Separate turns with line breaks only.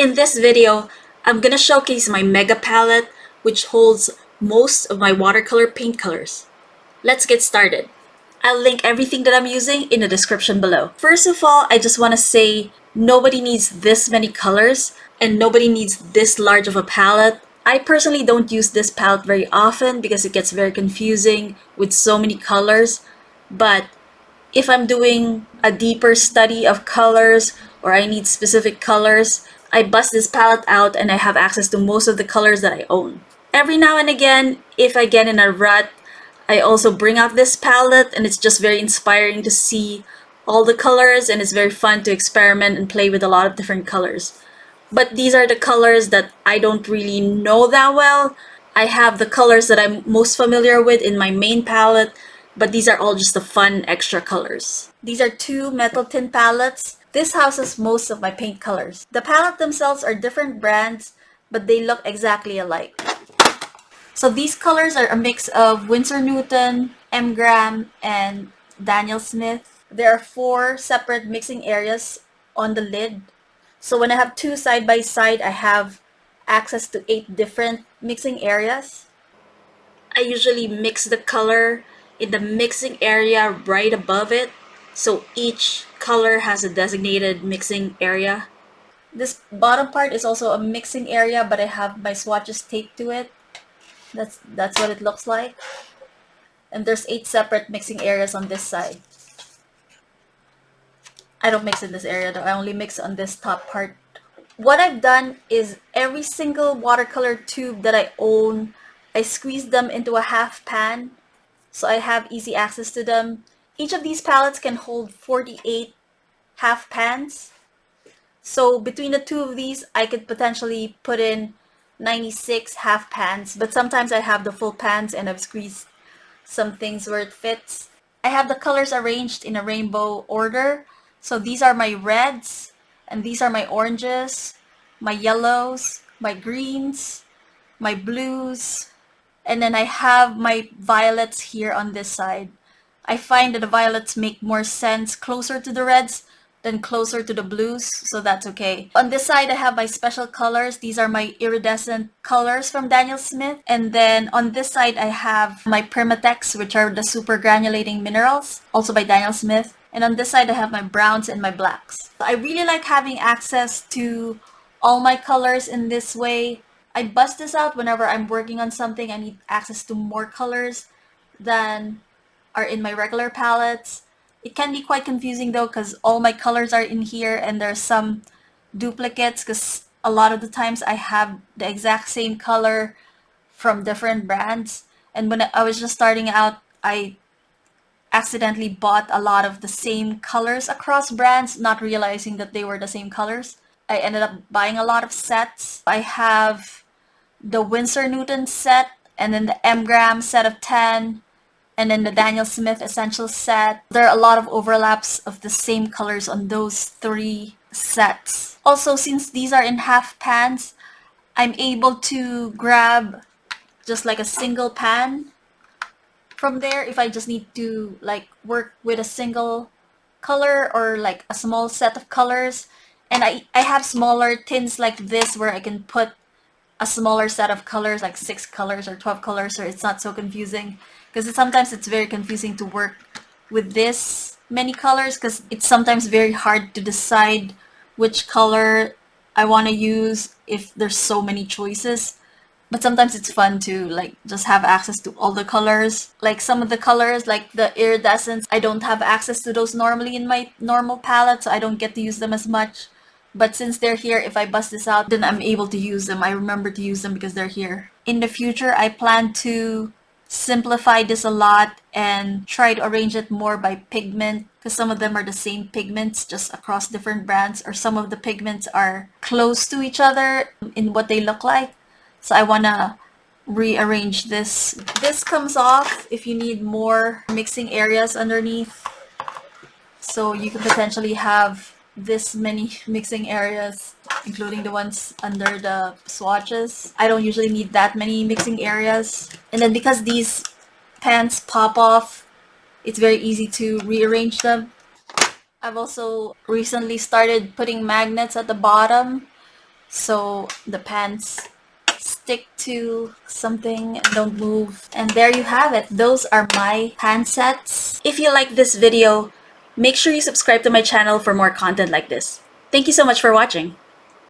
In this video, I'm gonna showcase my Mega Palette, which holds most of my watercolor paint colors. Let's get started. I'll link everything that I'm using in the description below. First of all, I just want to say nobody needs this many colors and nobody needs this large of a palette. I personally don't use this palette very often because it gets very confusing with so many colors, but if I'm doing a deeper study of colors or I need specific colors, I bust this palette out and I have access to most of the colors that I own. Every now and again, if I get in a rut, I also bring out this palette and it's just very inspiring to see all the colors and it's very fun to experiment and play with a lot of different colors. But these are the colors that I don't really know that well. I have the colors that I'm most familiar with in my main palette, but these are all just the fun extra colors. These are two metal tin palettes. This houses most of my paint colors. The palette themselves are different brands, but they look exactly alike. So these colors are a mix of Winsor Newton, M. Graham, and Daniel Smith. There are 4 separate mixing areas on the lid. So when I have 2 side by side, I have access to 8 different mixing areas. I usually mix the color in the mixing area right above it, so each color has a designated mixing area. This bottom part is also a mixing area, but I have my swatches taped to it. That's what it looks like. And there's 8 separate mixing areas on this side. I don't mix in this area though, I only mix on this top part. What I've done is every single watercolor tube that I own, I squeeze them into a half pan so I have easy access to them. Each of these palettes can hold 48 half pans. So between the 2 of these, I could potentially put in 96 half pans, but sometimes I have the full pans and I've squeezed some things where it fits. I have the colors arranged in a rainbow order. So these are my reds, and these are my oranges, my yellows, my greens, my blues, and then I have my violets here on this side. I find that the violets make more sense closer to the reds than closer to the blues, so that's okay. On this side, I have my special colors. These are my iridescent colors from Daniel Smith. And then on this side, I have my Permatex, which are the super granulating minerals, also by Daniel Smith. And on this side, I have my browns and my blacks. I really like having access to all my colors in this way. I bust this out whenever I'm working on something. I need access to more colors than are in my regular palettes. It can be quite confusing though because all my colors are in here and there's some duplicates because a lot of the times I have the exact same color from different brands. And when I was just starting out, I accidentally bought a lot of the same colors across brands, not realizing that they were the same colors. I ended up buying a lot of sets. I have the Winsor Newton set and then the M. Graham set of 10 and then the Daniel Smith Essential set. There are a lot of overlaps of the same colors on those 3 sets. Also, since these are in half pans, I'm able to grab just like a single pan from there if I just need to like work with a single color or like a small set of colors. And I have smaller tins like this where I can put a smaller set of colors, like 6 colors or 12 colors, so it's not so confusing. Because sometimes it's very confusing to work with this many colors because it's sometimes very hard to decide which color I want to use if there's so many choices. But sometimes it's fun to like just have access to all the colors. Like some of the colors, like the iridescents, I don't have access to those normally in my normal palette, so I don't get to use them as much. But since they're here, if I bust this out, then I'm able to use them. I remember to use them because they're here. In the future, I plan to simplify this a lot and try to arrange it more by pigment because some of them are the same pigments just across different brands, or some of the pigments are close to each other in what they look like. So I want to rearrange this. This comes off if you need more mixing areas underneath. So you could potentially have this many mixing areas, including the ones under the swatches. I don't usually need that many mixing areas. And then because these pans pop off, it's very easy to rearrange them. I've also recently started putting magnets at the bottom so the pans stick to something and don't move. And there you have it. Those are my pan sets. If you like this video, make sure you subscribe to my channel for more content like this. Thank you so much for watching.